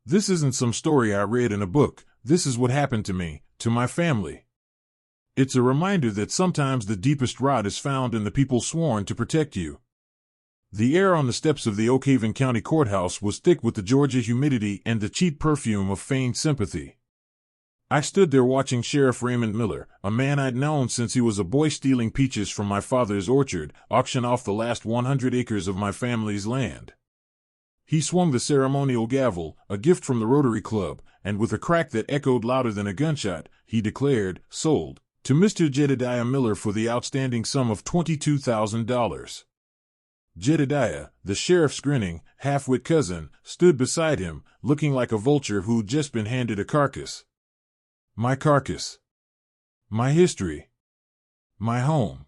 This isn't some story I read in a book. This is what happened to me, to my family. It's a reminder that sometimes the deepest rot is found in the people sworn to protect you. The air on the steps of the Oak Haven County Courthouse was thick with the Georgia humidity and the cheap perfume of feigned sympathy. I stood there watching Sheriff Raymond Miller, a man I'd known since he was a boy stealing peaches from my father's orchard, auction off the last 100 acres of my family's land. He swung the ceremonial gavel, a gift from the Rotary Club, and with a crack that echoed louder than a gunshot, he declared, "Sold, to Mr. Jedediah Miller for the outstanding sum of $22,000. Jedediah, the sheriff's grinning, half-wit cousin, stood beside him, looking like a vulture who'd just been handed a carcass. My carcass. My history. My home.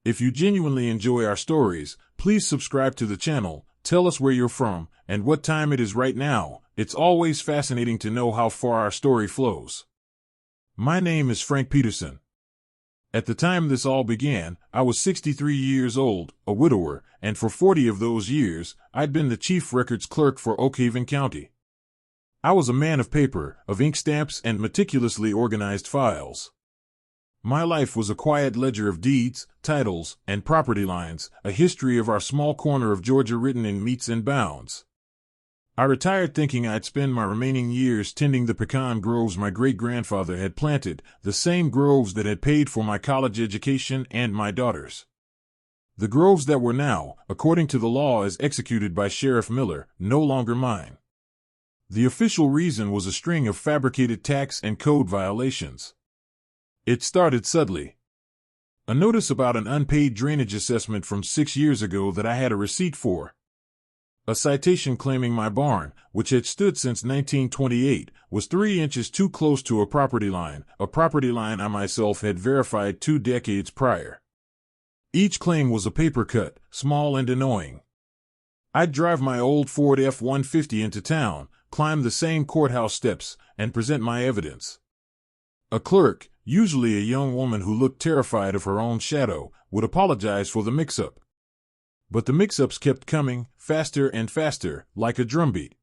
If you genuinely enjoy our stories, please subscribe to the channel, tell us where you're from, and what time it is right now. It's always fascinating to know how far our story flows. My name is Frank Peterson. At the time this all began, I was 63 years old, a widower, and for 40 of those years, I'd been the chief records clerk for Oak Haven County. I was a man of paper, of ink stamps and meticulously organized files. My life was a quiet ledger of deeds, titles, and property lines, a history of our small corner of Georgia written in metes and bounds. I retired thinking I'd spend my remaining years tending the pecan groves my great-grandfather had planted, the same groves that had paid for my college education and my daughter's. The groves that were now, according to the law as executed by Sheriff Miller, no longer mine. The official reason was a string of fabricated tax and code violations. It started subtly. A notice about an unpaid drainage assessment from 6 years ago that I had a receipt for. A citation claiming my barn, which had stood since 1928, was 3 inches too close to a property line I myself had verified 2 decades prior. Each claim was a paper cut, small and annoying. I'd drive my old Ford F-150 into town, climb the same courthouse steps, and present my evidence. A clerk, usually a young woman who looked terrified of her own shadow, would apologize for the mix-up. But the mix-ups kept coming, faster and faster, like a drumbeat.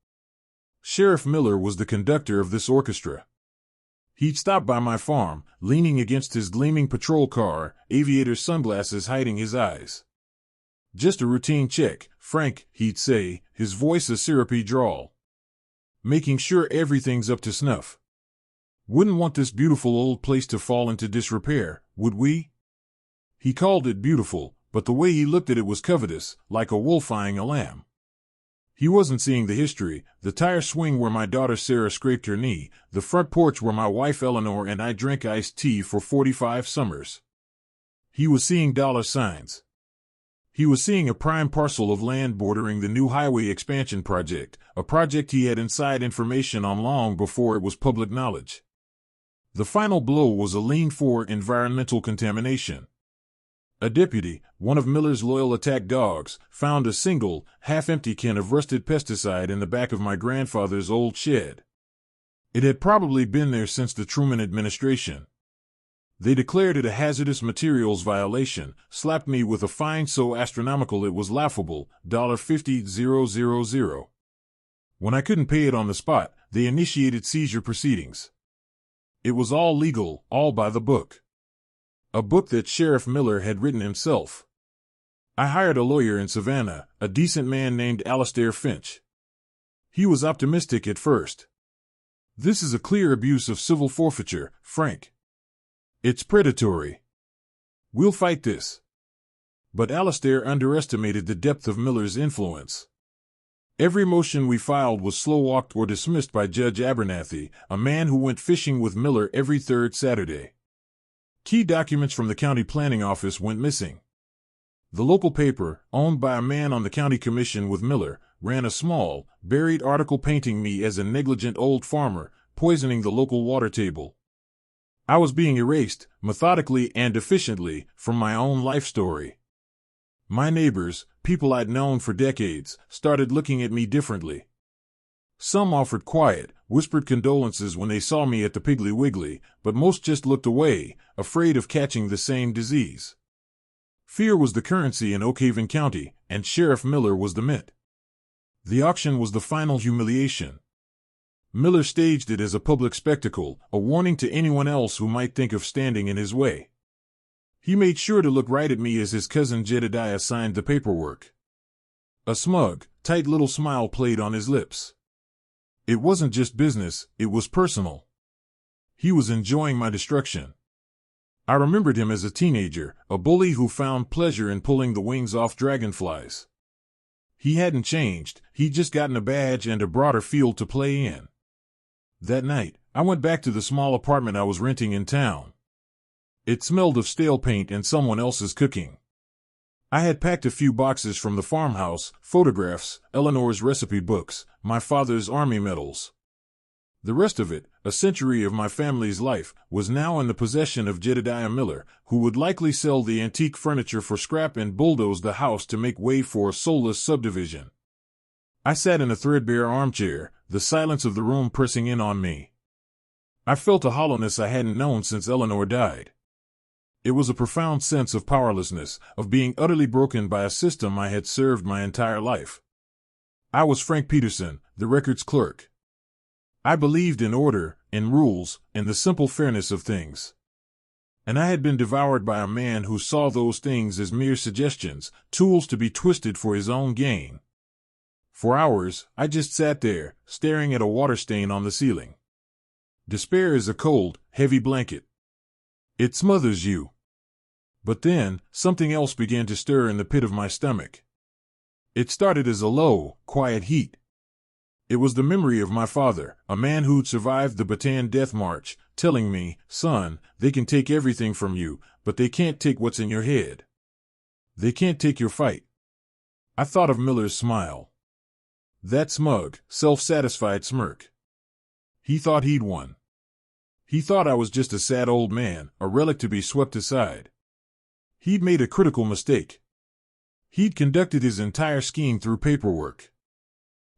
Sheriff Miller was the conductor of this orchestra. He'd stop by my farm, leaning against his gleaming patrol car, aviator sunglasses hiding his eyes. "Just a routine check, Frank," he'd say, his voice a syrupy drawl. "Making sure everything's up to snuff. Wouldn't want this beautiful old place to fall into disrepair, would we?" He called it beautiful, but the way he looked at it was covetous, like a wolf eyeing a lamb. He wasn't seeing the history, the tire swing where my daughter Sarah scraped her knee, the front porch where my wife Eleanor and I drank iced tea for 45 summers. He was seeing dollar signs. He was seeing a prime parcel of land bordering the new highway expansion project, a project he had inside information on long before it was public knowledge. The final blow was a lien for environmental contamination. A deputy, one of Miller's loyal attack dogs, found a single, half-empty can of rusted pesticide in the back of my grandfather's old shed. It had probably been there since the Truman administration. They declared it a hazardous materials violation, slapped me with a fine so astronomical it was laughable, $50,000. When I couldn't pay it on the spot, they initiated seizure proceedings. It was all legal, all by the book. A book that Sheriff Miller had written himself. I hired a lawyer in Savannah, a decent man named Sterling Finch. He was optimistic at first. "This is a clear abuse of civil forfeiture, Frank. It's predatory. We'll fight this." But Alistair underestimated the depth of Miller's influence. Every motion we filed was slow-walked or dismissed by Judge Abernathy, a man who went fishing with Miller every 3rd Saturday. Key documents from the county planning office went missing. The local paper, owned by a man on the county commission with Miller, ran a small, buried article painting me as a negligent old farmer, poisoning the local water table. I was being erased, methodically and efficiently, from my own life story. My neighbors, people I'd known for decades, started looking at me differently. Some offered quiet, whispered condolences when they saw me at the Piggly Wiggly, but most just looked away, afraid of catching the same disease. Fear was the currency in Oak Haven County, and Sheriff Miller was the mint. The auction was the final humiliation. Miller staged it as a public spectacle, a warning to anyone else who might think of standing in his way. He made sure to look right at me as his cousin Jedediah signed the paperwork. A smug, tight little smile played on his lips. It wasn't just business, it was personal. He was enjoying my destruction. I remembered him as a teenager, a bully who found pleasure in pulling the wings off dragonflies. He hadn't changed, he'd just gotten a badge and a broader field to play in. That night, I went back to the small apartment I was renting in town. It smelled of stale paint and someone else's cooking. I had packed a few boxes from the farmhouse, photographs, Eleanor's recipe books, my father's army medals. The rest of it, a century of my family's life, was now in the possession of Jedediah Miller, who would likely sell the antique furniture for scrap and bulldoze the house to make way for a soulless subdivision. I sat in a threadbare armchair, the silence of the room pressing in on me. I felt a hollowness I hadn't known since Eleanor died. It was a profound sense of powerlessness, of being utterly broken by a system I had served my entire life. I was Frank Peterson, the records clerk. I believed in order, in rules, in the simple fairness of things. And I had been devoured by a man who saw those things as mere suggestions, tools to be twisted for his own gain. For hours, I just sat there, staring at a water stain on the ceiling. Despair is a cold, heavy blanket. It smothers you. But then, something else began to stir in the pit of my stomach. It started as a low, quiet heat. It was the memory of my father, a man who'd survived the Bataan Death March, telling me, "Son, they can take everything from you, but they can't take what's in your head. They can't take your fight." I thought of Miller's smile. That smug, self-satisfied smirk. He thought he'd won. He thought I was just a sad old man, a relic to be swept aside. He'd made a critical mistake. He'd conducted his entire scheme through paperwork.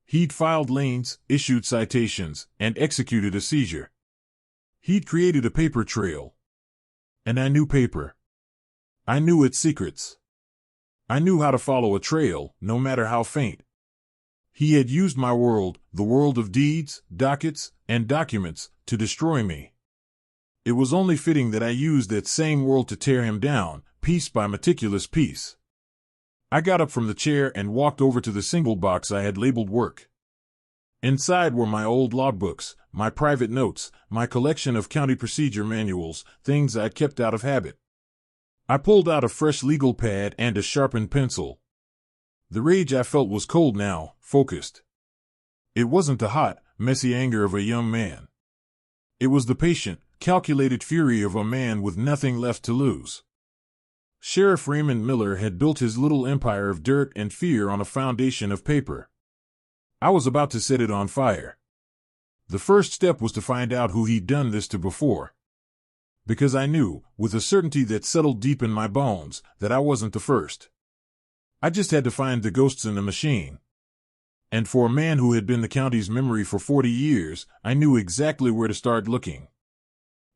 He'd filed liens, issued citations, and executed a seizure. He'd created a paper trail. And I knew paper. I knew its secrets. I knew how to follow a trail, no matter how faint. He had used my world, the world of deeds, dockets, and documents, to destroy me. It was only fitting that I used that same world to tear him down, piece by meticulous piece. I got up from the chair and walked over to the single box I had labeled work. Inside were my old logbooks, my private notes, my collection of county procedure manuals, things I'd kept out of habit. I pulled out a fresh legal pad and a sharpened pencil. The rage I felt was cold now, focused. It wasn't the hot, messy anger of a young man. It was the patient, calculated fury of a man with nothing left to lose. Sheriff Raymond Miller had built his little empire of dirt and fear on a foundation of paper. I was about to set it on fire. The first step was to find out who he'd done this to before. Because I knew, with a certainty that settled deep in my bones, that I wasn't the first. I just had to find the ghosts in the machine. And for a man who had been the county's memory for 40 years, I knew exactly where to start looking.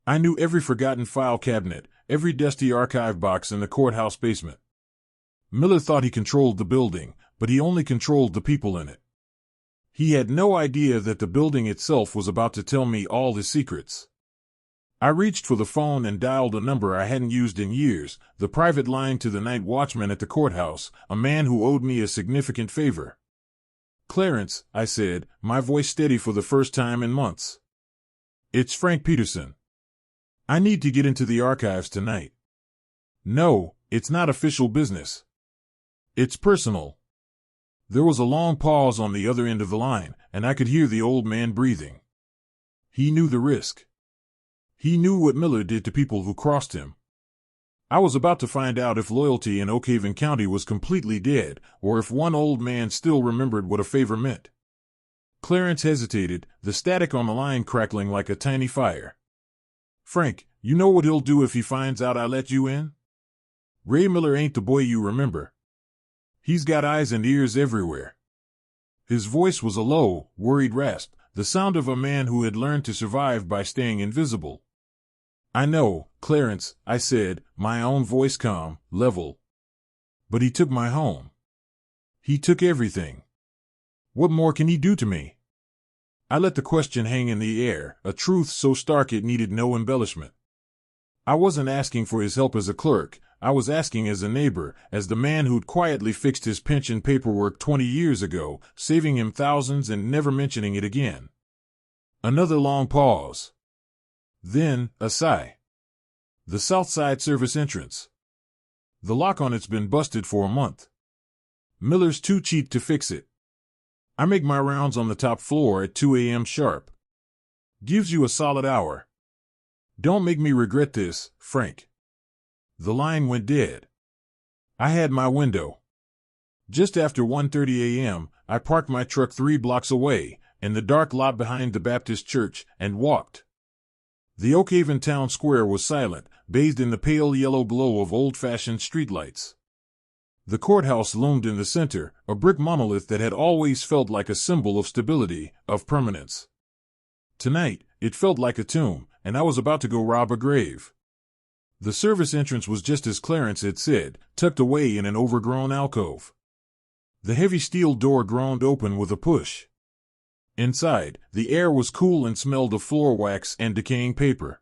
I knew every forgotten file cabinet, every dusty archive box in the courthouse basement. Miller thought he controlled the building, but he only controlled the people in it. He had no idea that the building itself was about to tell me all his secrets. I reached for the phone and dialed a number I hadn't used in years, the private line to the night watchman at the courthouse, a man who owed me a significant favor. "Clarence," I said, my voice steady for the first time in months. "It's Frank Peterson. I need to get into the archives tonight." "No, it's not official business. It's personal." There was a long pause on the other end of the line, and I could hear the old man breathing. He knew the risk. He knew what Miller did to people who crossed him. I was about to find out if loyalty in Oakhaven County was completely dead, or if one old man still remembered what a favor meant. Clarence hesitated, the static on the line crackling like a tiny fire. "Frank, you know what he'll do if he finds out I let you in? Ray Miller ain't the boy you remember. He's got eyes and ears everywhere." His voice was a low, worried rasp, the sound of a man who had learned to survive by staying invisible. "I know, Clarence," I said, my own voice calm, level. "But he took my home. He took everything. What more can he do to me?" I let the question hang in the air, a truth so stark it needed no embellishment. I wasn't asking for his help as a clerk. I was asking as a neighbor, as the man who'd quietly fixed his pension paperwork 20 years ago, saving him thousands and never mentioning it again. Another long pause. Then, a sigh. The South Side service entrance. The lock on it's been busted for a month. Miller's too cheap to fix it. I make my rounds on the top floor at 2 a.m. sharp. Gives you a solid hour. Don't make me regret this, Frank. The line went dead. I had my window. Just after 1:30 a.m., I parked my truck 3 blocks away, in the dark lot behind the Baptist church, and walked. The Oakhaven town square was silent, bathed in the pale yellow glow of old-fashioned streetlights. The courthouse loomed in the center, a brick monolith that had always felt like a symbol of stability, of permanence. Tonight, it felt like a tomb, and I was about to go rob a grave. The service entrance was just as Clarence had said, tucked away in an overgrown alcove. The heavy steel door groaned open with a push. Inside, the air was cool and smelled of floor wax and decaying paper.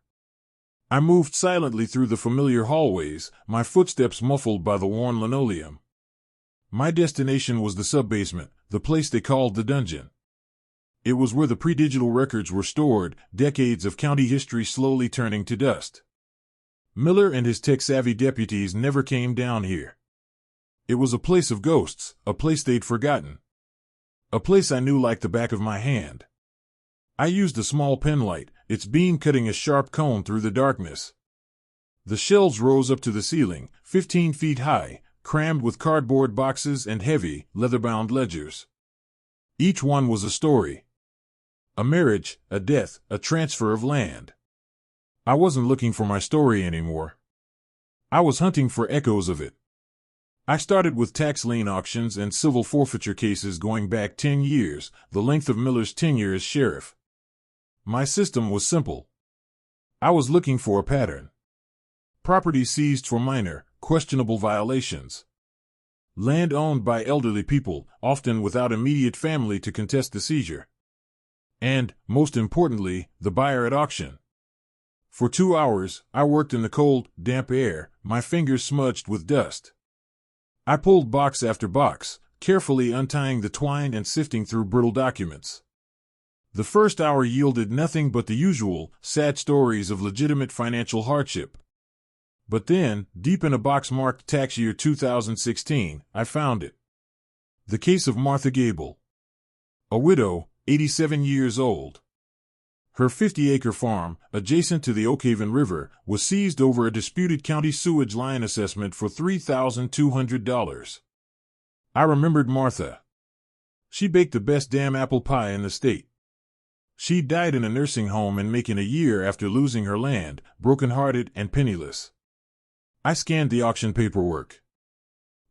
I moved silently through the familiar hallways, my footsteps muffled by the worn linoleum. My destination was the sub-basement, the place they called the dungeon. It was where the pre-digital records were stored, decades of county history slowly turning to dust. Miller and his tech-savvy deputies never came down here. It was a place of ghosts, a place they'd forgotten. A place I knew like the back of my hand. I used a small penlight, its beam cutting a sharp cone through the darkness. The shelves rose up to the ceiling, 15 feet high, crammed with cardboard boxes and heavy, leather-bound ledgers. Each one was a story. A marriage, a death, a transfer of land. I wasn't looking for my story anymore. I was hunting for echoes of it. I started with tax lien auctions and civil forfeiture cases going back 10 years, the length of Miller's tenure as sheriff. My system was simple. I was looking for a pattern. Property seized for minor, questionable violations. Land owned by elderly people, often without immediate family to contest the seizure. And, most importantly, the buyer at auction. For 2 hours, I worked in the cold, damp air, my fingers smudged with dust. I pulled box after box, carefully untying the twine and sifting through brittle documents. The first hour yielded nothing but the usual, sad stories of legitimate financial hardship. But then, deep in a box marked tax year 2016, I found it. The case of Martha Gable. A widow, 87 years old. Her 50-acre farm, adjacent to the Oakhaven River, was seized over a disputed county sewage line assessment for $3,200. I remembered Martha. She baked the best damn apple pie in the state. She died in a nursing home in Macon a year after losing her land, broken-hearted and penniless. I scanned the auction paperwork.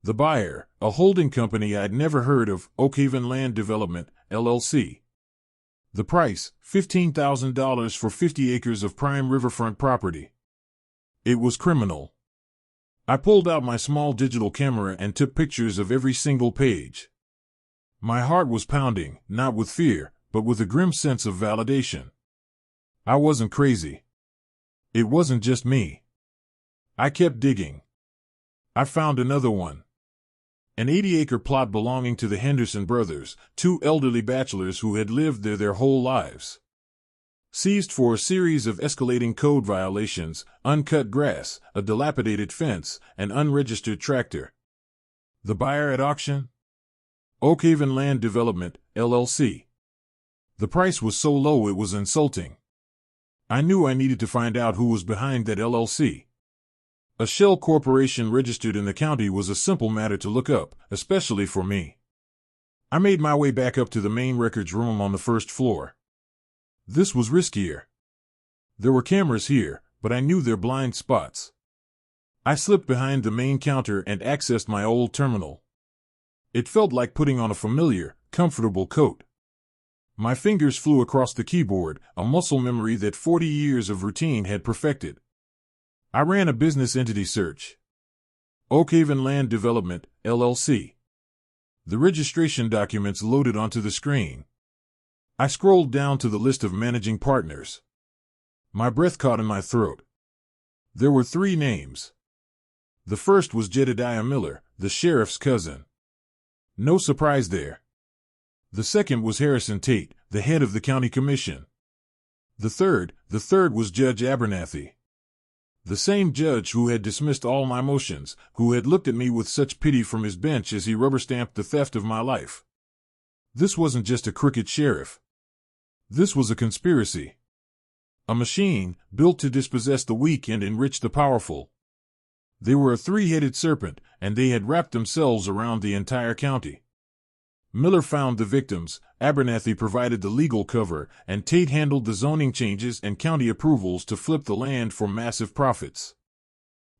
The buyer, a holding company I'd never heard of, Oakhaven Land Development, LLC. The price, $15,000 for 50 acres of prime riverfront property. It was criminal. I pulled out my small digital camera and took pictures of every single page. My heart was pounding, not with fear, but with a grim sense of validation. I wasn't crazy. It wasn't just me. I kept digging. I found another one. An 80-acre plot belonging to the Henderson brothers, 2 elderly bachelors who had lived there their whole lives. Seized for a series of escalating code violations, uncut grass, a dilapidated fence, an unregistered tractor. The buyer at auction? Oakhaven Land Development, LLC. The price was so low it was insulting. I knew I needed to find out who was behind that LLC. A shell corporation registered in the county was a simple matter to look up, especially for me. I made my way back up to the main records room on the first floor. This was riskier. There were cameras here, but I knew their blind spots. I slipped behind the main counter and accessed my old terminal. It felt like putting on a familiar, comfortable coat. My fingers flew across the keyboard, a muscle memory that 40 years of routine had perfected. I ran a business entity search. Oakhaven Land Development, LLC. The registration documents loaded onto the screen. I scrolled down to the list of managing partners. My breath caught in my throat. There were 3 names. The first was Jedediah Miller, the sheriff's cousin. No surprise there. The second was Harrison Tate, the head of the county commission. The third was Judge Abernathy. The same judge who had dismissed all my motions, who had looked at me with such pity from his bench as he rubber-stamped the theft of my life. This wasn't just a crooked sheriff. This was a conspiracy. A machine, built to dispossess the weak and enrich the powerful. They were a 3-headed serpent, and they had wrapped themselves around the entire county. Miller found the victims, Abernathy provided the legal cover, and Tate handled the zoning changes and county approvals to flip the land for massive profits.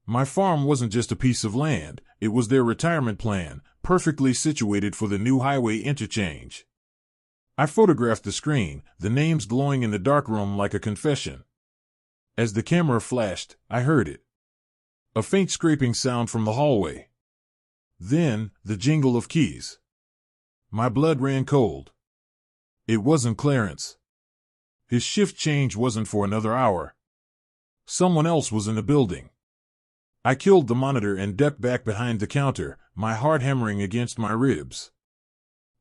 My farm wasn't just a piece of land, it was their retirement plan, perfectly situated for the new highway interchange. I photographed the screen, the names glowing in the darkroom like a confession. As the camera flashed, I heard it. A faint scraping sound from the hallway. Then, the jingle of keys. My blood ran cold. It wasn't Clarence. His shift change wasn't for another hour. Someone else was in the building. I killed the monitor and ducked back behind the counter, my heart hammering against my ribs.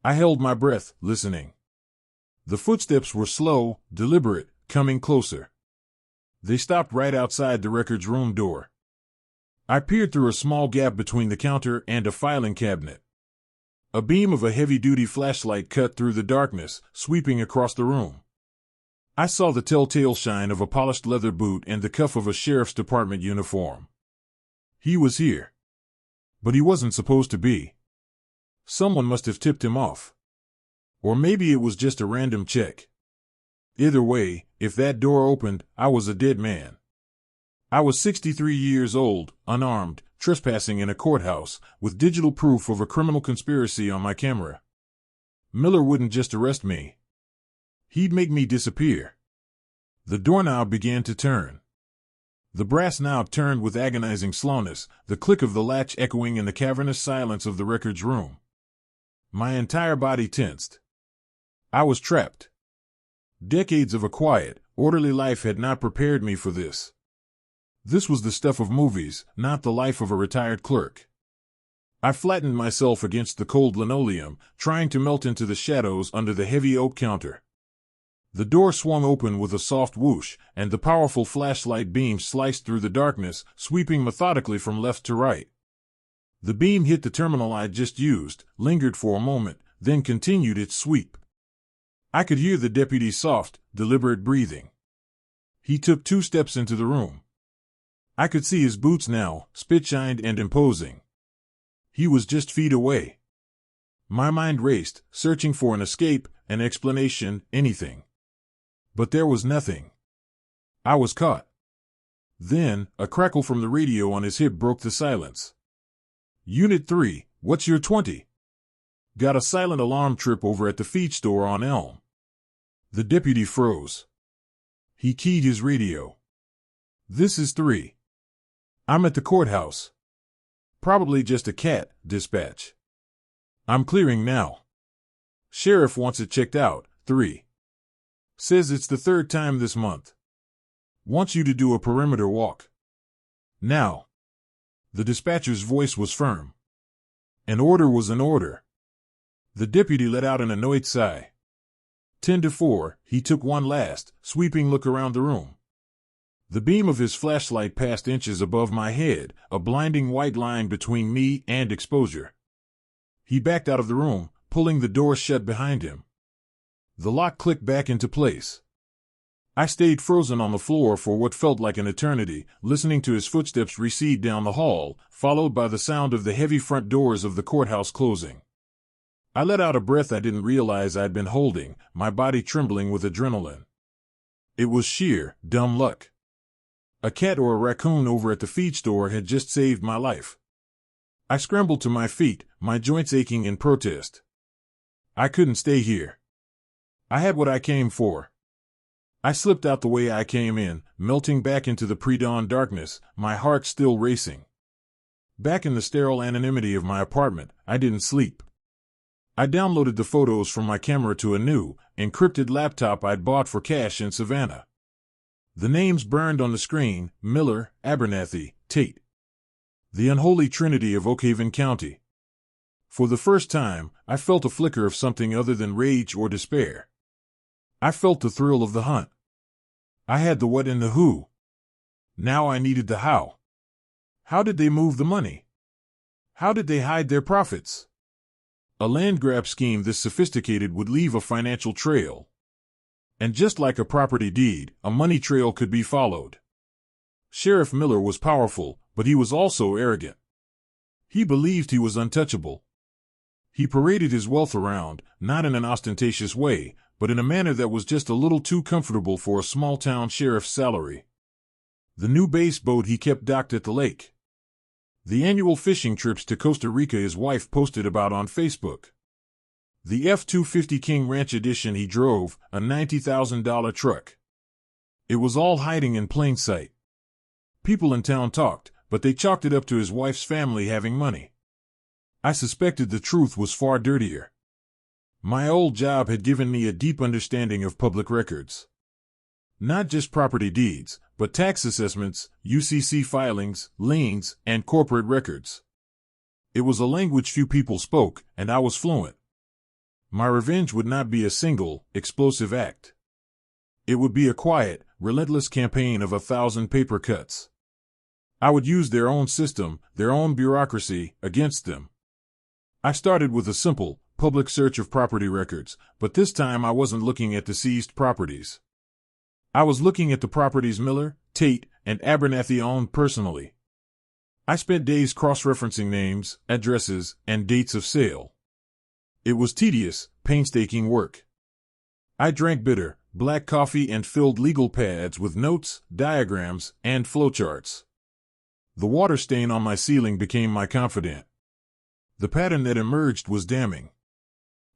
I held my breath, listening. The footsteps were slow, deliberate, coming closer. They stopped right outside the records room door. I peered through a small gap between the counter and a filing cabinet. A beam of a heavy-duty flashlight cut through the darkness, sweeping across the room. I saw the telltale shine of a polished leather boot and the cuff of a sheriff's department uniform. He was here. But he wasn't supposed to be. Someone must have tipped him off. Or maybe it was just a random check. Either way, if that door opened, I was a dead man. I was 63 years old, unarmed, trespassing in a courthouse, with digital proof of a criminal conspiracy on my camera. Miller wouldn't just arrest me. He'd make me disappear. The doorknob began to turn. The brass knob turned with agonizing slowness, the click of the latch echoing in the cavernous silence of the records room. My entire body tensed. I was trapped. Decades of a quiet, orderly life had not prepared me for this. This was the stuff of movies, not the life of a retired clerk. I flattened myself against the cold linoleum, trying to melt into the shadows under the heavy oak counter. The door swung open with a soft whoosh, and the powerful flashlight beam sliced through the darkness, sweeping methodically from left to right. The beam hit the terminal I'd just used, lingered for a moment, then continued its sweep. I could hear the deputy's soft, deliberate breathing. He took 2 steps into the room. I could see his boots now, spit-shined and imposing. He was just feet away. My mind raced, searching for an escape, an explanation, anything. But there was nothing. I was caught. Then, a crackle from the radio on his hip broke the silence. Unit 3, what's your 20? Got a silent alarm trip over at the feed store on Elm. The deputy froze. He keyed his radio. This is 3. I'm at the courthouse. Probably just a cat, dispatch. I'm clearing now. Sheriff wants it checked out, 3. Says it's the 3rd time this month. Wants you to do a perimeter walk. Now. The dispatcher's voice was firm. An order was an order. The deputy let out an annoyed sigh. 10-4, he took one last, sweeping look around the room. The beam of his flashlight passed inches above my head, a blinding white line between me and exposure. He backed out of the room, pulling the door shut behind him. The lock clicked back into place. I stayed frozen on the floor for what felt like an eternity, listening to his footsteps recede down the hall, followed by the sound of the heavy front doors of the courthouse closing. I let out a breath I didn't realize I'd been holding, my body trembling with adrenaline. It was sheer, dumb luck. A cat or a raccoon over at the feed store had just saved my life. I scrambled to my feet, my joints aching in protest. I couldn't stay here. I had what I came for. I slipped out the way I came in, melting back into the pre-dawn darkness, my heart still racing. Back in the sterile anonymity of my apartment, I didn't sleep. I downloaded the photos from my camera to a new, encrypted laptop I'd bought for cash in Savannah. The names burned on the screen: Miller, Abernathy, Tate. The unholy trinity of Oakhaven County. For the first time, I felt a flicker of something other than rage or despair. I felt the thrill of the hunt. I had the what and the who. Now I needed the how. How did they move the money? How did they hide their profits? A land grab scheme this sophisticated would leave a financial trail. And just like a property deed, a money trail could be followed. Sheriff Miller was powerful, but he was also arrogant. He believed he was untouchable. He paraded his wealth around, not in an ostentatious way, but in a manner that was just a little too comfortable for a small-town sheriff's salary. The new bass boat he kept docked at the lake. The annual fishing trips to Costa Rica his wife posted about on Facebook. The F-250 King Ranch edition he drove, a $90,000 truck. It was all hiding in plain sight. People in town talked, but they chalked it up to his wife's family having money. I suspected the truth was far dirtier. My old job had given me a deep understanding of public records. Not just property deeds, but tax assessments, UCC filings, liens, and corporate records. It was a language few people spoke, and I was fluent. My revenge would not be a single, explosive act. It would be a quiet, relentless campaign of 1,000 paper cuts. I would use their own system, their own bureaucracy, against them. I started with a simple, public search of property records, but this time I wasn't looking at the seized properties. I was looking at the properties Miller, Tate, and Abernathy owned personally. I spent days cross-referencing names, addresses, and dates of sale. It was tedious, painstaking work. I drank bitter, black coffee and filled legal pads with notes, diagrams, and flowcharts. The water stain on my ceiling became my confidant. The pattern that emerged was damning.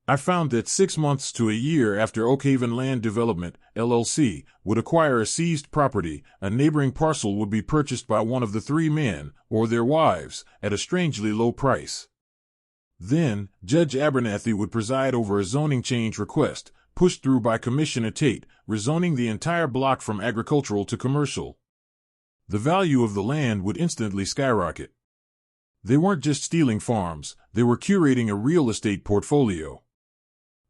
I found that 6 months to a year after Oakhaven Land Development, LLC, would acquire a seized property, a neighboring parcel would be purchased by one of the three men, or their wives, at a strangely low price. Then, Judge Abernathy would preside over a zoning change request, pushed through by Commissioner Tate, rezoning the entire block from agricultural to commercial. The value of the land would instantly skyrocket. They weren't just stealing farms, they were curating a real estate portfolio.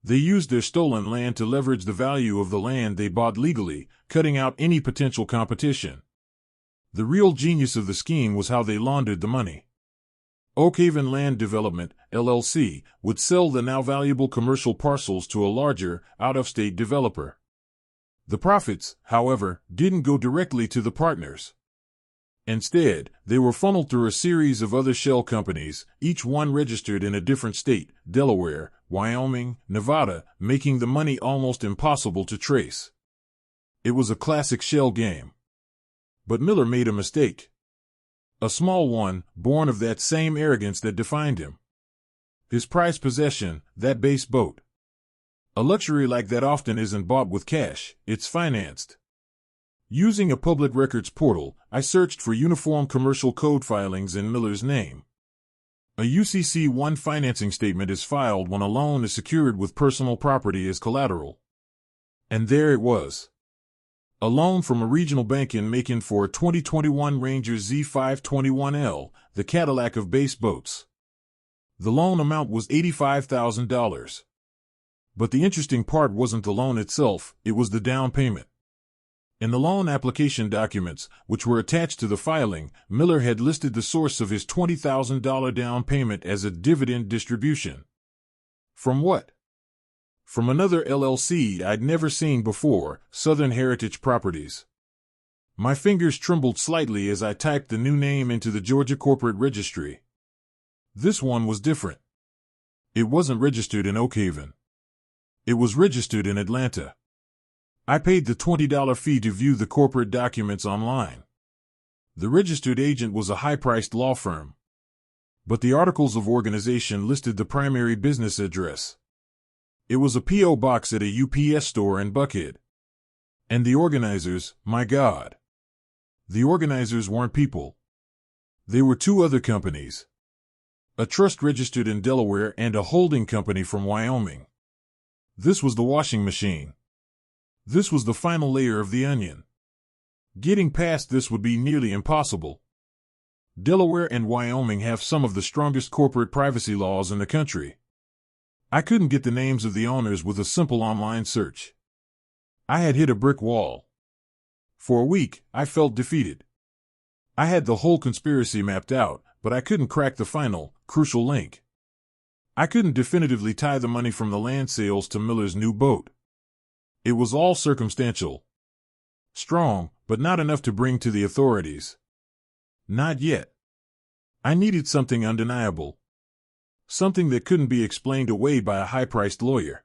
They used their stolen land to leverage the value of the land they bought legally, cutting out any potential competition. The real genius of the scheme was how they laundered the money. Oakhaven Land Development, LLC, would sell the now valuable commercial parcels to a larger, out-of-state developer. The profits, however, didn't go directly to the partners. Instead, they were funneled through a series of other shell companies, each one registered in a different state: Delaware, Wyoming, Nevada, making the money almost impossible to trace. It was a classic shell game. But Miller made a mistake. A small one, born of that same arrogance that defined him. His prized possession, that base boat. A luxury like that often isn't bought with cash, it's financed. Using a public records portal, I searched for uniform commercial code filings in Miller's name. A UCC-1 financing statement is filed when a loan is secured with personal property as collateral. And there it was. A loan from a regional bank in Macon for a 2021 Ranger Z521L, the Cadillac of base boats. The loan amount was $85,000. But the interesting part wasn't the loan itself, it was the down payment. In the loan application documents, which were attached to the filing, Miller had listed the source of his $20,000 down payment as a dividend distribution. From what? From another LLC I'd never seen before, Southern Heritage Properties. My fingers trembled slightly as I typed the new name into the Georgia Corporate Registry. This one was different. It wasn't registered in Oakhaven. It was registered in Atlanta. I paid the $20 fee to view the corporate documents online. The registered agent was a high-priced law firm. But the articles of organization listed the primary business address. It was a P.O. box at a UPS store in Buckhead. And the organizers, my God. The organizers weren't people. They were two other companies. a trust registered in Delaware, and a holding company from Wyoming. This was the washing machine. This was the final layer of the onion. Getting past this would be nearly impossible. Delaware and Wyoming have some of the strongest corporate privacy laws in the country. I couldn't get the names of the owners with a simple online search. I had hit a brick wall. For a week, I felt defeated. I had the whole conspiracy mapped out, but I couldn't crack the final, crucial link. I couldn't definitively tie the money from the land sales to Miller's new boat. It was all circumstantial. Strong, but not enough to bring to the authorities. Not yet. I needed something undeniable. Something that couldn't be explained away by a high-priced lawyer.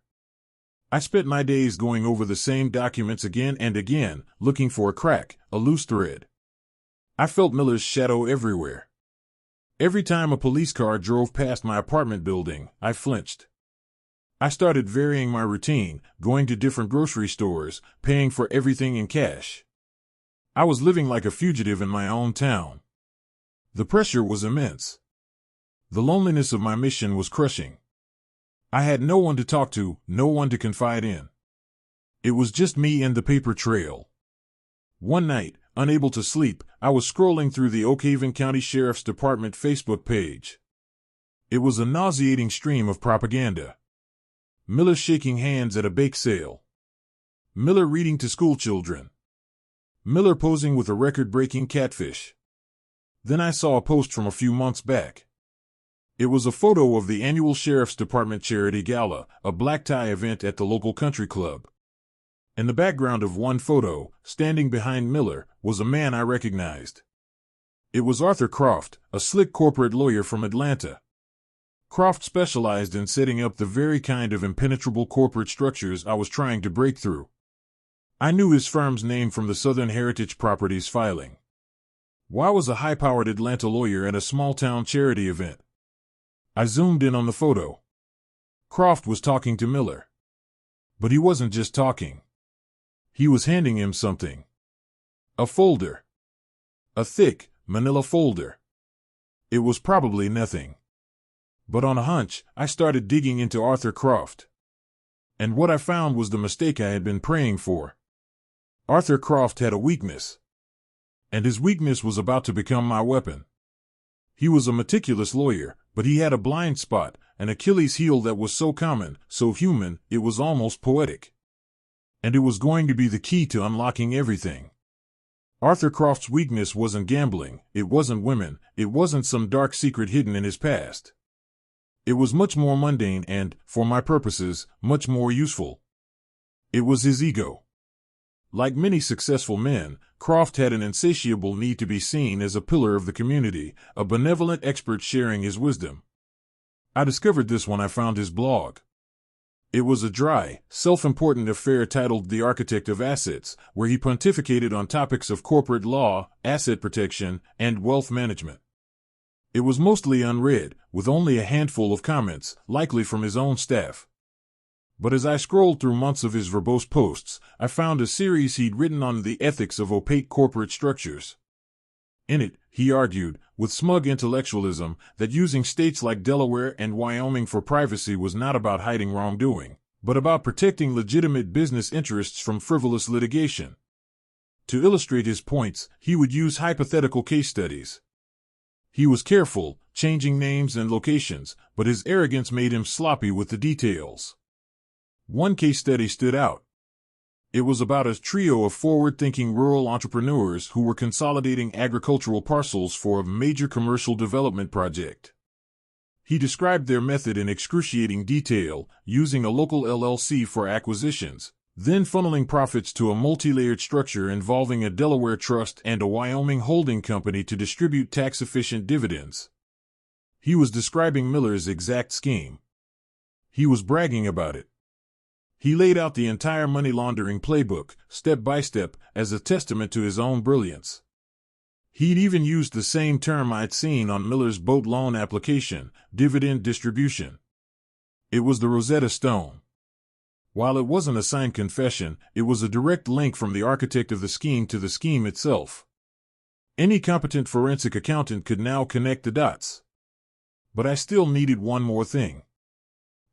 I spent my days going over the same documents again and again, looking for a crack, a loose thread. I felt Miller's shadow everywhere. Every time a police car drove past my apartment building, I flinched. I started varying my routine, going to different grocery stores, paying for everything in cash. I was living like a fugitive in my own town. The pressure was immense. The loneliness of my mission was crushing. I had no one to talk to, no one to confide in. It was just me and the paper trail. One night, unable to sleep, I was scrolling through the Oakhaven County Sheriff's Department Facebook page. It was a nauseating stream of propaganda. Miller shaking hands at a bake sale. Miller reading to schoolchildren. Miller posing with a record-breaking catfish. Then I saw a post from a few months back. It was a photo of the annual Sheriff's Department Charity Gala, a black tie event at the local country club. In the background of one photo, standing behind Miller, was a man I recognized. It was Arthur Croft, a slick corporate lawyer from Atlanta. Croft specialized in setting up the very kind of impenetrable corporate structures I was trying to break through. I knew his firm's name from the Southern Heritage Properties filing. Why was a high-powered Atlanta lawyer at a small-town charity event? I zoomed in on the photo. Croft was talking to Miller. But he wasn't just talking. He was handing him something. A folder. A thick, manila folder. It was probably nothing. But on a hunch, I started digging into Arthur Croft. And what I found was the mistake I had been praying for. Arthur Croft had a weakness. And his weakness was about to become my weapon. He was a meticulous lawyer, but he had a blind spot, an Achilles heel that was so common, so human, it was almost poetic. And it was going to be the key to unlocking everything. Arthur Croft's weakness wasn't gambling, it wasn't women, it wasn't some dark secret hidden in his past. It was much more mundane and, for my purposes, much more useful. It was his ego. Like many successful men, Croft had an insatiable need to be seen as a pillar of the community, a benevolent expert sharing his wisdom. I discovered this when I found his blog. It was a dry, self-important affair titled The Architect of Assets, where he pontificated on topics of corporate law, asset protection, and wealth management. It was mostly unread, with only a handful of comments, likely from his own staff. But as I scrolled through months of his verbose posts, I found a series he'd written on the ethics of opaque corporate structures. In it, he argued, with smug intellectualism, that using states like Delaware and Wyoming for privacy was not about hiding wrongdoing, but about protecting legitimate business interests from frivolous litigation. To illustrate his points, he would use hypothetical case studies. He was careful, changing names and locations, but his arrogance made him sloppy with the details. One case study stood out. It was about a trio of forward-thinking rural entrepreneurs who were consolidating agricultural parcels for a major commercial development project. He described their method in excruciating detail, using a local LLC for acquisitions, then funneling profits to a multi-layered structure involving a Delaware trust and a Wyoming holding company to distribute tax-efficient dividends. He was describing Miller's exact scheme. He was bragging about it. He laid out the entire money laundering playbook, step by step, as a testament to his own brilliance. He'd even used the same term I'd seen on Miller's boat loan application, dividend distribution. It was the Rosetta Stone. While it wasn't a signed confession, it was a direct link from the architect of the scheme to the scheme itself. Any competent forensic accountant could now connect the dots. but I still needed one more thing.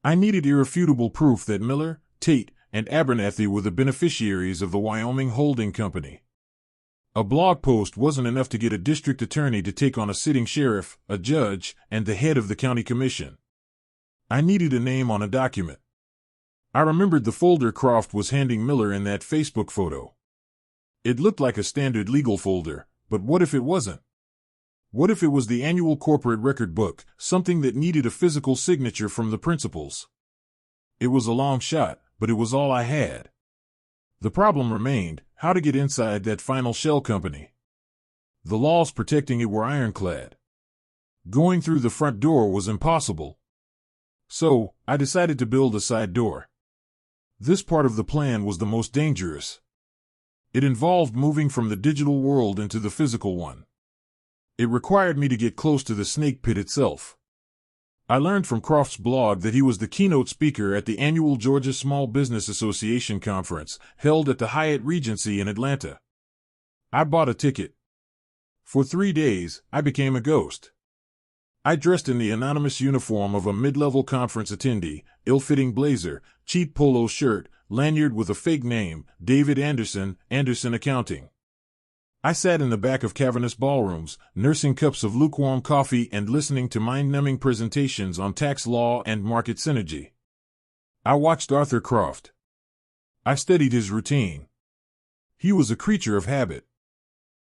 I needed irrefutable proof that Miller, Tate, and Abernathy were the beneficiaries of the Wyoming holding company. A blog post wasn't enough to get a district attorney to take on a sitting sheriff, a judge, and the head of the county commission. I needed a name on a document. I remembered the folder Croft was handing Miller in that Facebook photo. It looked like a standard legal folder, but what if it wasn't? What if it was the annual corporate record book, something that needed a physical signature from the principals? It was a long shot, but it was all I had. The problem remained, how to get inside that final shell company. The laws protecting it were ironclad. Going through the front door was impossible. So, I decided to build a side door. This part of the plan was the most dangerous. It involved moving from the digital world into the physical one. It required me to get close to the snake pit itself. I learned from Croft's blog that he was the keynote speaker at the annual Georgia Small Business Association conference, held at the Hyatt Regency in Atlanta. I bought a ticket. For 3 days, I became a ghost. I dressed in the anonymous uniform of a mid-level conference attendee, ill-fitting blazer, cheap polo shirt, lanyard with a fake name, David Anderson, Anderson Accounting. I sat in the back of cavernous ballrooms, nursing cups of lukewarm coffee and listening to mind-numbing presentations on tax law and market synergy. I watched Arthur Croft. I studied his routine. He was a creature of habit.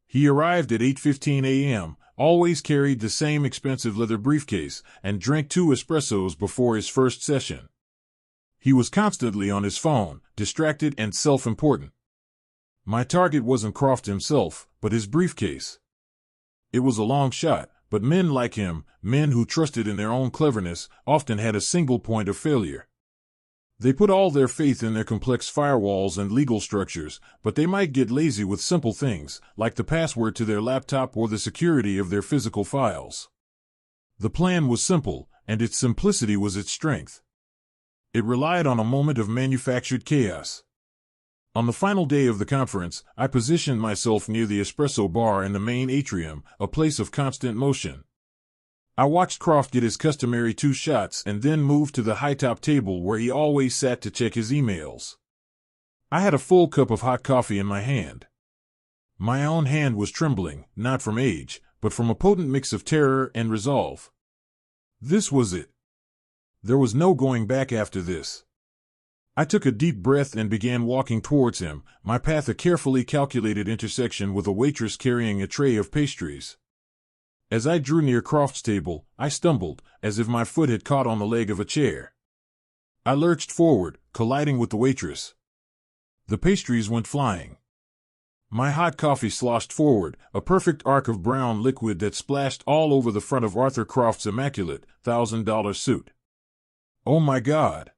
He arrived at 8:15 a.m., always carried the same expensive leather briefcase, and drank 2 espressos before his first session. He was constantly on his phone, distracted and self-important. My target wasn't Croft himself, but his briefcase. It was a long shot, but men like him, men who trusted in their own cleverness, often had a single point of failure. They put all their faith in their complex firewalls and legal structures, but they might get lazy with simple things, like the password to their laptop or the security of their physical files. The plan was simple, and its simplicity was its strength. It relied on a moment of manufactured chaos. On the final day of the conference, I positioned myself near the espresso bar in the main atrium, a place of constant motion. I watched Croft get his customary 2 shots and then moved to the high-top table where he always sat to check his emails. I had a full cup of hot coffee in my hand. My own hand was trembling, not from age, but from a potent mix of terror and resolve. This was it. There was no going back after this. I took a deep breath and began walking towards him, my path a carefully calculated intersection with a waitress carrying a tray of pastries. As I drew near Croft's table, I stumbled, as if my foot had caught on the leg of a chair. I lurched forward, colliding with the waitress. The pastries went flying. My hot coffee sloshed forward, a perfect arc of brown liquid that splashed all over the front of Arthur Croft's immaculate, $1,000 suit. Oh my God!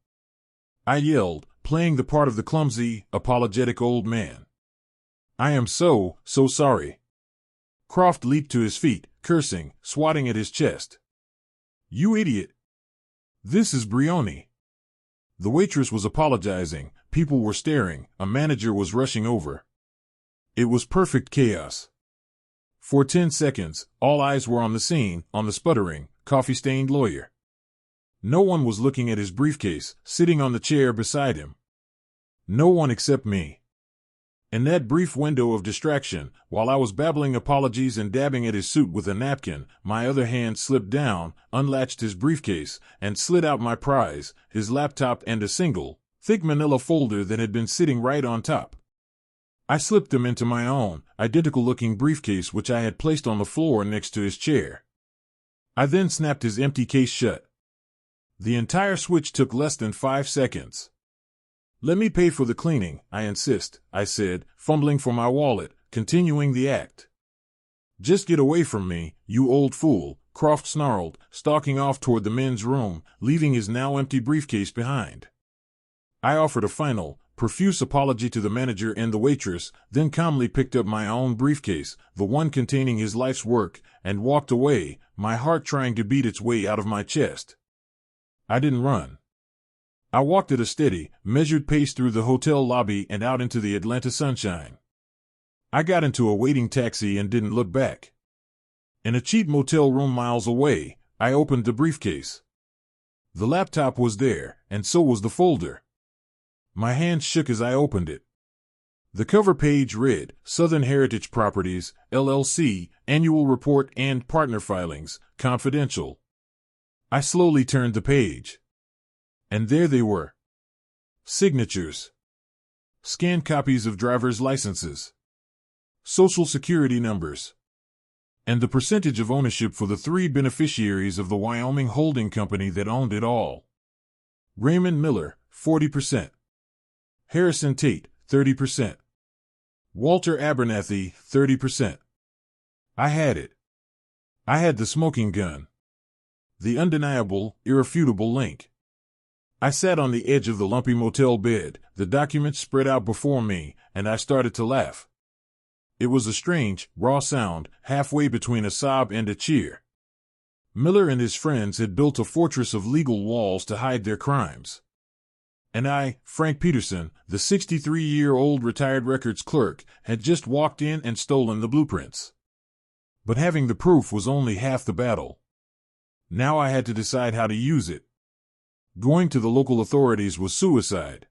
I yelled, playing the part of the clumsy, apologetic old man. I am so sorry. Croft leaped to his feet, cursing, swatting at his chest. You idiot! This is Brioni. The waitress was apologizing, people were staring, a manager was rushing over. It was perfect chaos. For 10 seconds, all eyes were on the scene, on the sputtering, coffee-stained lawyer. No one was looking at his briefcase, sitting on the chair beside him. No one except me. In that brief window of distraction, while I was babbling apologies and dabbing at his suit with a napkin, my other hand slipped down, unlatched his briefcase, and slid out my prize, his laptop and a single, thick manila folder that had been sitting right on top. I slipped them into my own, identical-looking briefcase which I had placed on the floor next to his chair. I then snapped his empty case shut. The entire switch took less than 5 seconds. Let me pay for the cleaning, I insist, I said, fumbling for my wallet, continuing the act. Just get away from me, you old fool, Croft snarled, stalking off toward the men's room, leaving his now empty briefcase behind. I offered a final, profuse apology to the manager and the waitress, then calmly picked up my own briefcase, the one containing his life's work, and walked away, my heart trying to beat its way out of my chest. I didn't run. I walked at a steady, measured pace through the hotel lobby and out into the Atlanta sunshine. I got into a waiting taxi and didn't look back. In a cheap motel room miles away, I opened the briefcase. The laptop was there, and so was the folder. My hand shook as I opened it. The cover page read, Southern Heritage Properties, LLC, Annual Report and Partner Filings, Confidential. I slowly turned the page. And there they were. Signatures. Scanned copies of driver's licenses. Social security numbers. And the percentage of ownership for the 3 beneficiaries of the Wyoming holding company that owned it all. Raymond Miller, 40%. Harrison Tate, 30%. Walter Abernathy, 30%. I had it. I had the smoking gun. The undeniable, irrefutable link. I sat on the edge of the lumpy motel bed, the documents spread out before me, and I started to laugh. It was a strange, raw sound, halfway between a sob and a cheer. Miller and his friends had built a fortress of legal walls to hide their crimes. And I, Frank Peterson, the 63-year-old retired records clerk, had just walked in and stolen the blueprints. But having the proof was only half the battle. Now I had to decide how to use it. Going to the local authorities was suicide.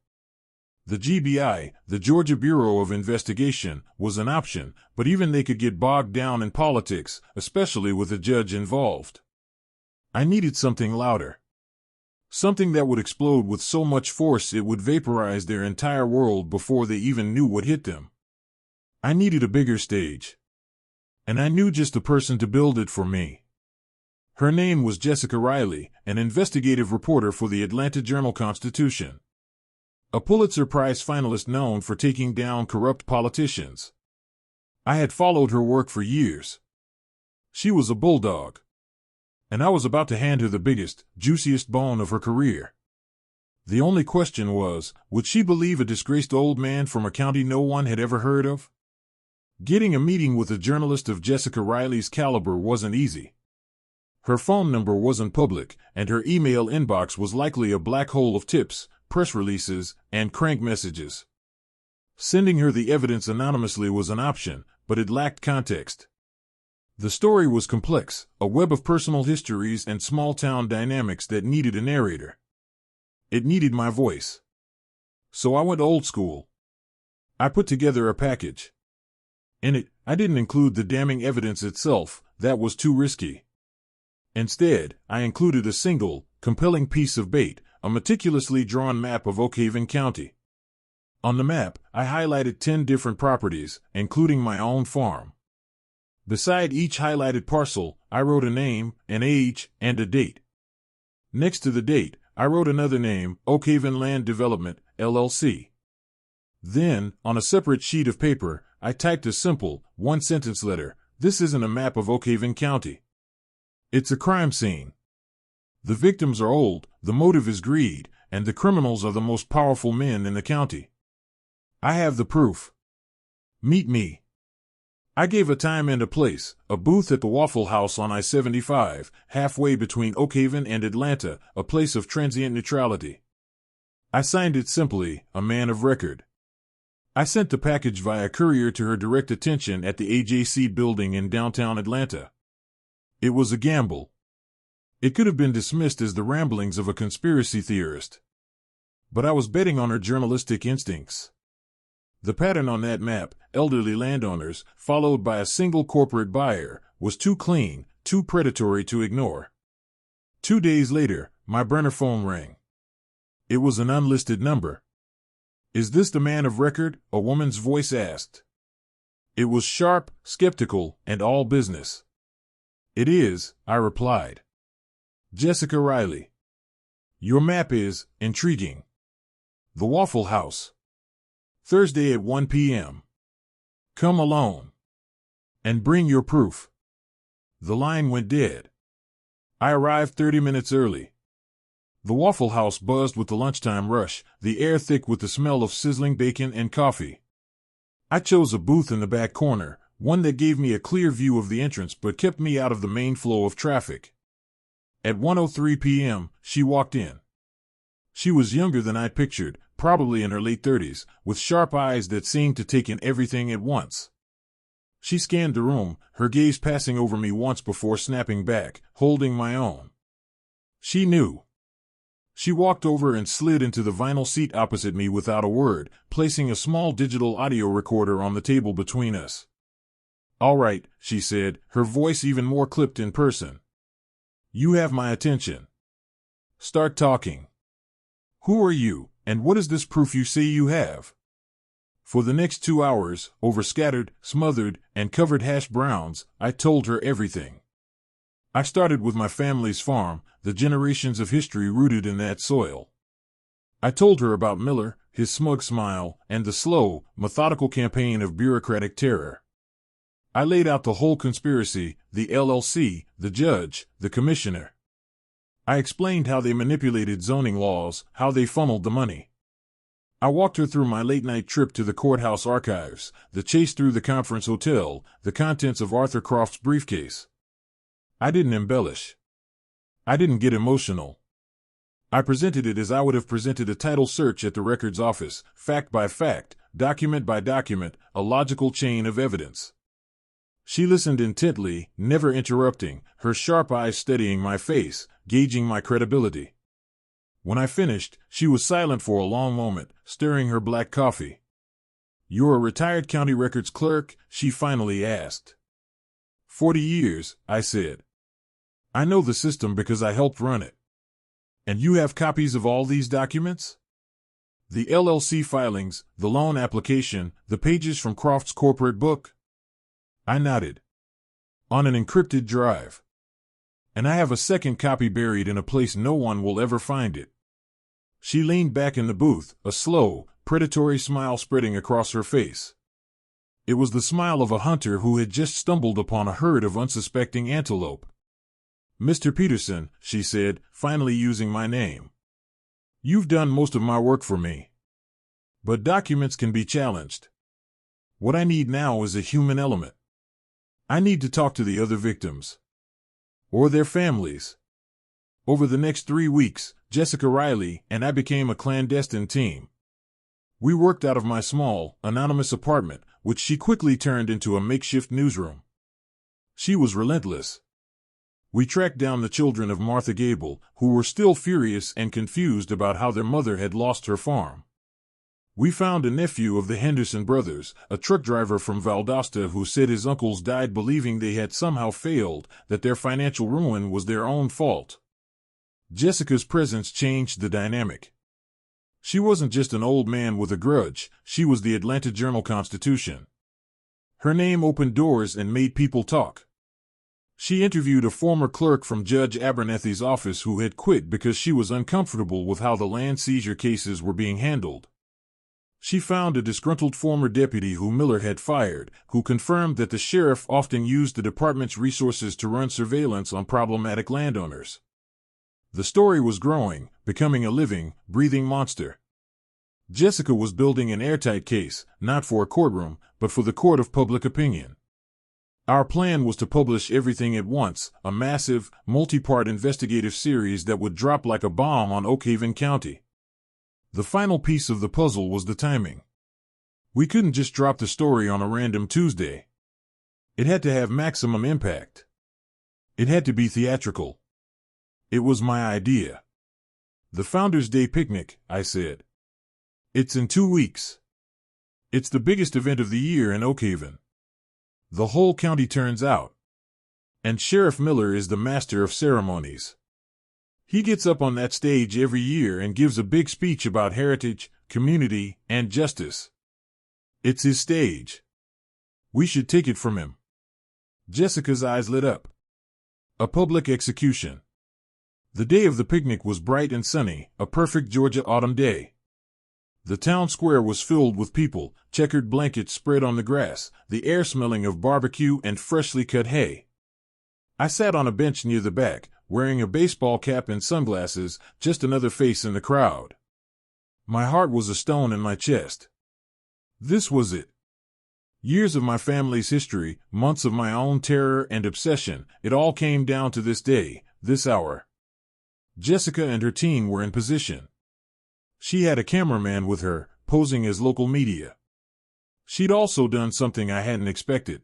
The GBI, the Georgia Bureau of Investigation, was an option, but even they could get bogged down in politics, especially with a judge involved. I needed something louder. Something that would explode with so much force it would vaporize their entire world before they even knew what hit them. I needed a bigger stage. And I knew just the person to build it for me. Her name was Jessica Riley, an investigative reporter for the Atlanta Journal-Constitution. A Pulitzer Prize finalist known for taking down corrupt politicians. I had followed her work for years. She was a bulldog. And I was about to hand her the biggest, juiciest bone of her career. The only question was, would she believe a disgraced old man from a county no one had ever heard of? Getting a meeting with a journalist of Jessica Riley's caliber wasn't easy. Her phone number wasn't public, and her email inbox was likely a black hole of tips, press releases, and crank messages. Sending her the evidence anonymously was an option, but it lacked context. The story was complex, a web of personal histories and small-town dynamics that needed a narrator. It needed my voice. So I went old school. I put together a package. In it, I didn't include the damning evidence itself, that was too risky. Instead, I included a single, compelling piece of bait, a meticulously drawn map of Oakhaven County. On the map, I highlighted 10 different properties, including my own farm. Beside each highlighted parcel, I wrote a name, an age, and a date. Next to the date, I wrote another name, Oakhaven Land Development, LLC. Then, on a separate sheet of paper, I typed a simple, one-sentence letter, "This isn't a map of Oakhaven County. It's a crime scene. The victims are old, the motive is greed, and the criminals are the most powerful men in the county. I have the proof. Meet me." I gave a time and a place, a booth at the Waffle House on I-75, halfway between Oakhaven and Atlanta, a place of transient neutrality. I signed it simply, a man of record. I sent the package via courier to her direct attention at the AJC building in downtown Atlanta. It was a gamble. It could have been dismissed as the ramblings of a conspiracy theorist. But I was betting on her journalistic instincts. The pattern on that map, elderly landowners, followed by a single corporate buyer, was too clean, too predatory to ignore. 2 days later, my burner phone rang. It was an unlisted number. "Is this the man of record?" a woman's voice asked. It was sharp, skeptical, and all business. "It is," I replied. "Jessica Riley. Your map is intriguing. The Waffle House. Thursday at 1 p.m. Come alone. And bring your proof." The line went dead. I arrived 30 minutes early. The Waffle House buzzed with the lunchtime rush, the air thick with the smell of sizzling bacon and coffee. I chose a booth in the back corner, one that gave me a clear view of the entrance but kept me out of the main flow of traffic. At 1:03 p.m., she walked in. She was younger than I'd pictured, probably in her late 30s, with sharp eyes that seemed to take in everything at once. She scanned the room, her gaze passing over me once before snapping back, holding my own. She knew. She walked over and slid into the vinyl seat opposite me without a word, placing a small digital audio recorder on the table between us. "All right," she said, her voice even more clipped in person. "You have my attention. Start talking. Who are you, and what is this proof you say you have?" For the next 2 hours, over scattered, smothered, and covered hash browns, I told her everything. I started with my family's farm, the generations of history rooted in that soil. I told her about Miller, his smug smile, and the slow, methodical campaign of bureaucratic terror. I laid out the whole conspiracy, the LLC, the judge, the commissioner. I explained how they manipulated zoning laws, how they funneled the money. I walked her through my late-night trip to the courthouse archives, the chase through the conference hotel, the contents of Arthur Croft's briefcase. I didn't embellish. I didn't get emotional. I presented it as I would have presented a title search at the records office, fact by fact, document by document, a logical chain of evidence. She listened intently, never interrupting, her sharp eyes studying my face, gauging my credibility. When I finished, she was silent for a long moment, stirring her black coffee. "You're a retired county records clerk?" she finally asked. 40 years, I said. "I know the system because I helped run it." "And you have copies of all these documents?" "The LLC filings, the loan application, the pages from Croft's corporate book?" I nodded. "On an encrypted drive. And I have a second copy buried in a place no one will ever find it." She leaned back in the booth, a slow, predatory smile spreading across her face. It was the smile of a hunter who had just stumbled upon a herd of unsuspecting antelope. "Mr. Peterson," she said, finally using my name. "You've done most of my work for me. But documents can be challenged. What I need now is a human element. I need to talk to the other victims. Or their families." Over the next 3 weeks, Jessica Riley and I became a clandestine team. We worked out of my small, anonymous apartment, which she quickly turned into a makeshift newsroom. She was relentless. We tracked down the children of Martha Gable, who were still furious and confused about how their mother had lost her farm. We found a nephew of the Henderson brothers, a truck driver from Valdosta who said his uncles died believing they had somehow failed, that their financial ruin was their own fault. Jessica's presence changed the dynamic. She wasn't just an old man with a grudge, she was the Atlanta Journal-Constitution. Her name opened doors and made people talk. She interviewed a former clerk from Judge Abernethy's office who had quit because she was uncomfortable with how the land seizure cases were being handled. She found a disgruntled former deputy who Miller had fired, who confirmed that the sheriff often used the department's resources to run surveillance on problematic landowners. The story was growing, becoming a living, breathing monster. Jessica was building an airtight case, not for a courtroom, but for the court of public opinion. Our plan was to publish everything at once, a massive, multi-part investigative series that would drop like a bomb on Oakhaven County. The final piece of the puzzle was the timing. We couldn't just drop the story on a random Tuesday. It had to have maximum impact. It had to be theatrical. It was my idea. "The Founders' Day picnic," I said. "It's in 2 weeks. It's the biggest event of the year in Oakhaven. The whole county turns out. And Sheriff Miller is the master of ceremonies. He gets up on that stage every year and gives a big speech about heritage, community, and justice. It's his stage. We should take it from him." Jessica's eyes lit up. A public execution. The day of the picnic was bright and sunny, a perfect Georgia autumn day. The town square was filled with people, checkered blankets spread on the grass, the air smelling of barbecue and freshly cut hay. I sat on a bench near the back, wearing a baseball cap and sunglasses, just another face in the crowd. My heart was a stone in my chest. This was it. Years of my family's history, months of my own terror and obsession, it all came down to this day, this hour. Jessica and her team were in position. She had a cameraman with her, posing as local media. She'd also done something I hadn't expected.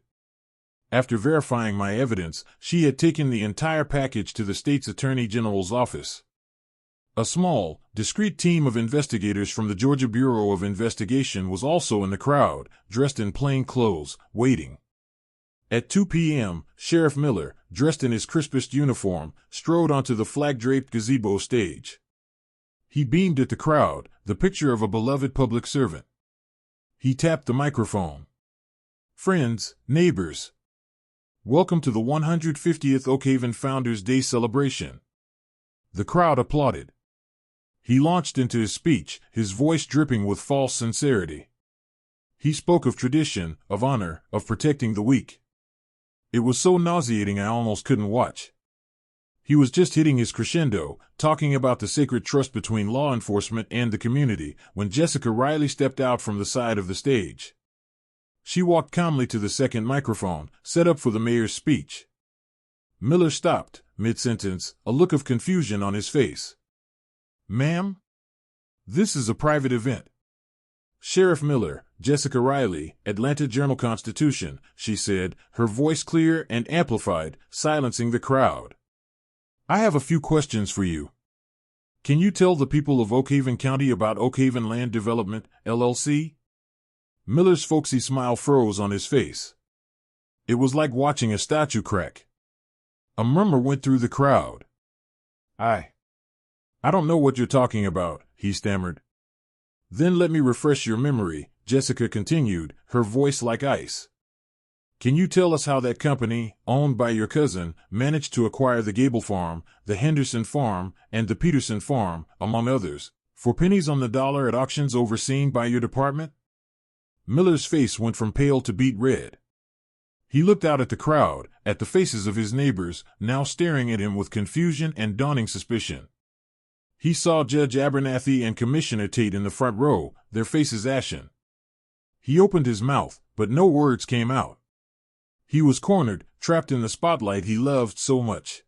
After verifying my evidence, she had taken the entire package to the state's attorney general's office. A small, discreet team of investigators from the Georgia Bureau of Investigation was also in the crowd, dressed in plain clothes, waiting. At 2 p.m., Sheriff Miller, dressed in his crispest uniform, strode onto the flag-draped gazebo stage. He beamed at the crowd, the picture of a beloved public servant. He tapped the microphone. "Friends, neighbors, welcome to the 150th Oakhaven Founders Day celebration." The crowd applauded. He launched into his speech, his voice dripping with false sincerity. He spoke of tradition, of honor, of protecting the weak. It was so nauseating I almost couldn't watch. He was just hitting his crescendo, talking about the sacred trust between law enforcement and the community, when Jessica Riley stepped out from the side of the stage. She walked calmly to the second microphone, set up for the mayor's speech. Miller stopped, mid-sentence, a look of confusion on his face. "Ma'am? This is a private event." "Sheriff Miller, Jessica Riley, Atlanta Journal-Constitution," she said, her voice clear and amplified, silencing the crowd. "I have a few questions for you. Can you tell the people of Oakhaven County about Oakhaven Land Development, LLC?" Miller's folksy smile froze on his face. It was like watching a statue crack. A murmur went through the crowd. I don't know what you're talking about," he stammered. "Then let me refresh your memory," Jessica continued, her voice like ice. "Can you tell us how that company, owned by your cousin, managed to acquire the Gable Farm, the Henderson Farm, and the Peterson Farm, among others, for pennies on the dollar at auctions overseen by your department?" Miller's face went from pale to beet red. He looked out at the crowd, at the faces of his neighbors, now staring at him with confusion and dawning suspicion. He saw Judge Abernathy and Commissioner Tate in the front row, their faces ashen. He opened his mouth, but no words came out. He was cornered, trapped in the spotlight he loved so much.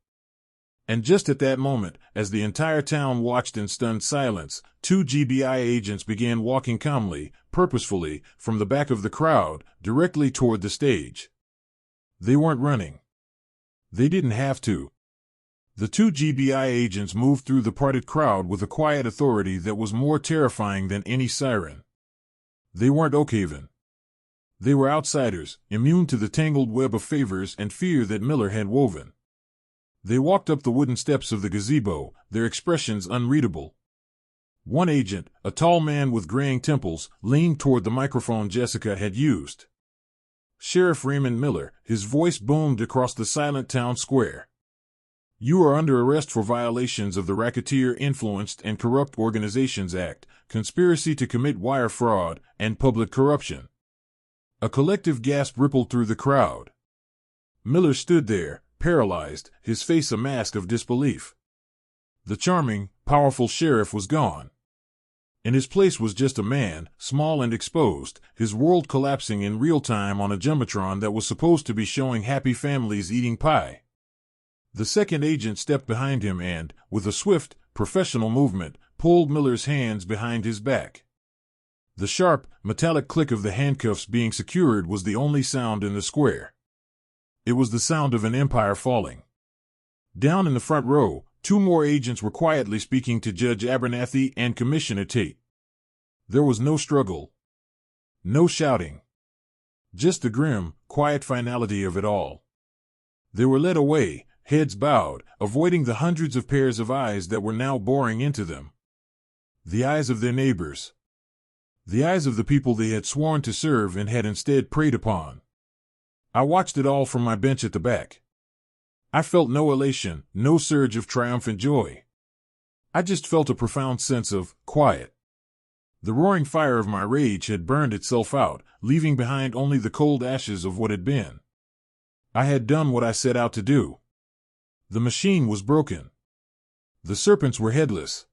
And just at that moment, as the entire town watched in stunned silence, 2 GBI agents began walking calmly, purposefully, from the back of the crowd, directly toward the stage. They weren't running. They didn't have to. The 2 GBI agents moved through the parted crowd with a quiet authority that was more terrifying than any siren. They weren't Oakhaven. They were outsiders, immune to the tangled web of favors and fear that Miller had woven. They walked up the wooden steps of the gazebo, their expressions unreadable. One agent, a tall man with graying temples, leaned toward the microphone Jessica had used. "Sheriff Raymond Miller," his voice boomed across the silent town square. "You are under arrest for violations of the Racketeer Influenced and Corrupt Organizations Act, conspiracy to commit wire fraud, and public corruption." A collective gasp rippled through the crowd. Miller stood there, paralyzed, his face a mask of disbelief. The charming, powerful sheriff was gone. In his place was just a man, small and exposed, his world collapsing in real time on a jumbotron that was supposed to be showing happy families eating pie. The second agent stepped behind him and, with a swift, professional movement, pulled Miller's hands behind his back. The sharp, metallic click of the handcuffs being secured was the only sound in the square. It was the sound of an empire falling. Down in the front row, 2 more agents were quietly speaking to Judge Abernathy and Commissioner Tate. There was no struggle. No shouting. Just the grim, quiet finality of it all. They were led away, heads bowed, avoiding the hundreds of pairs of eyes that were now boring into them. The eyes of their neighbors. The eyes of the people they had sworn to serve and had instead preyed upon. I watched it all from my bench at the back. I felt no elation, no surge of triumphant joy. I just felt a profound sense of quiet. The roaring fire of my rage had burned itself out, leaving behind only the cold ashes of what had been. I had done what I set out to do. The machine was broken. The serpents were headless.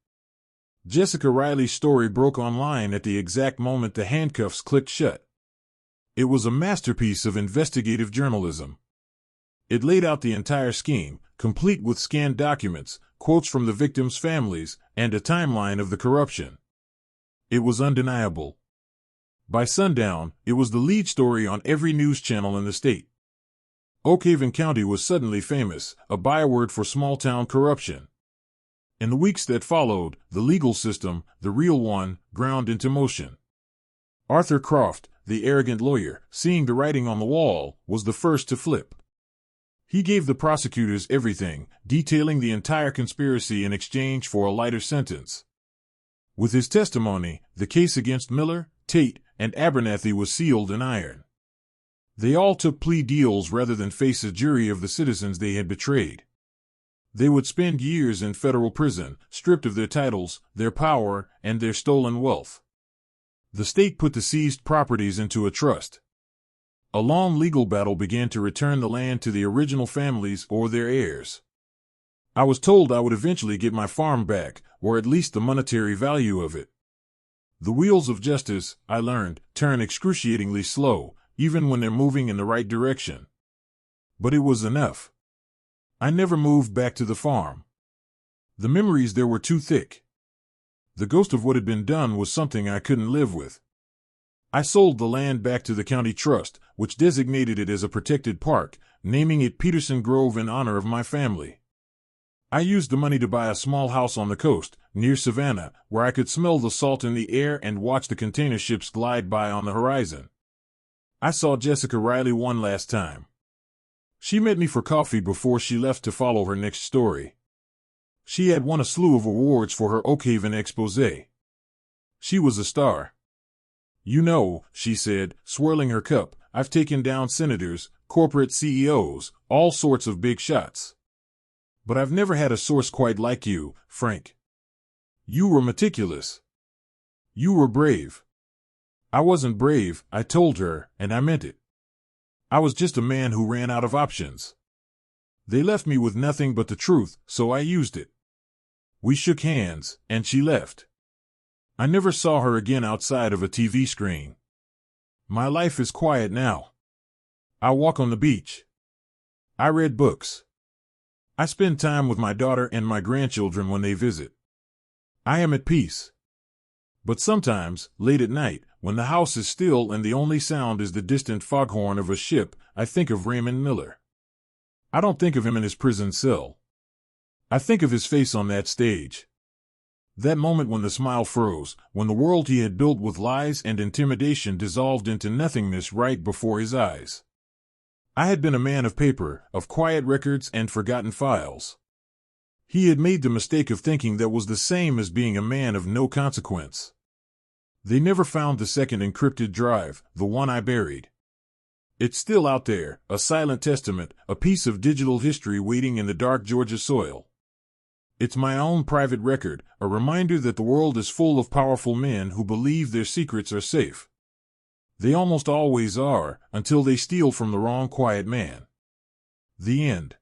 Jessica Riley's story broke online at the exact moment the handcuffs clicked shut. It was a masterpiece of investigative journalism. It laid out the entire scheme, complete with scanned documents, quotes from the victims' families, and a timeline of the corruption. It was undeniable. By sundown, it was the lead story on every news channel in the state. Oakhaven County was suddenly famous, a byword for small-town corruption. In the weeks that followed, the legal system, the real one, ground into motion. Arthur Croft, the arrogant lawyer, seeing the writing on the wall, was the first to flip. He gave the prosecutors everything, detailing the entire conspiracy in exchange for a lighter sentence. With his testimony, the case against Miller, Tate, and Abernathy was sealed in iron. They all took plea deals rather than face a jury of the citizens they had betrayed. They would spend years in federal prison, stripped of their titles, their power, and their stolen wealth. The state put the seized properties into a trust. A long legal battle began to return the land to the original families or their heirs. I was told I would eventually get my farm back, or at least the monetary value of it. The wheels of justice, I learned, turn excruciatingly slow, even when they're moving in the right direction. But it was enough. I never moved back to the farm. The memories there were too thick. The ghost of what had been done was something I couldn't live with. I sold the land back to the county trust, which designated it as a protected park, naming it Peterson Grove in honor of my family. I used the money to buy a small house on the coast, near Savannah, where I could smell the salt in the air and watch the container ships glide by on the horizon. I saw Jessica Riley one last time. She met me for coffee before she left to follow her next story. She had won a slew of awards for her Oakhaven exposé. She was a star. "You know," she said, swirling her cup, "I've taken down senators, corporate CEOs, all sorts of big shots. But I've never had a source quite like you, Frank. You were meticulous. You were brave." I wasn't brave, I told her, and I meant it. I was just a man who ran out of options. They left me with nothing but the truth, so I used it. We shook hands, and she left. I never saw her again outside of a TV screen. My life is quiet now. I walk on the beach. I read books. I spend time with my daughter and my grandchildren when they visit. I am at peace. But sometimes, late at night, when the house is still and the only sound is the distant foghorn of a ship, I think of Raymond Miller. I don't think of him in his prison cell. I think of his face on that stage. That moment when the smile froze, when the world he had built with lies and intimidation dissolved into nothingness right before his eyes. I had been a man of paper, of quiet records and forgotten files. He had made the mistake of thinking that was the same as being a man of no consequence. They never found the second encrypted drive, the one I buried. It's still out there, a silent testament, a piece of digital history waiting in the dark Georgia soil. It's my own private record, a reminder that the world is full of powerful men who believe their secrets are safe. They almost always are, until they steal from the wrong quiet man. The end.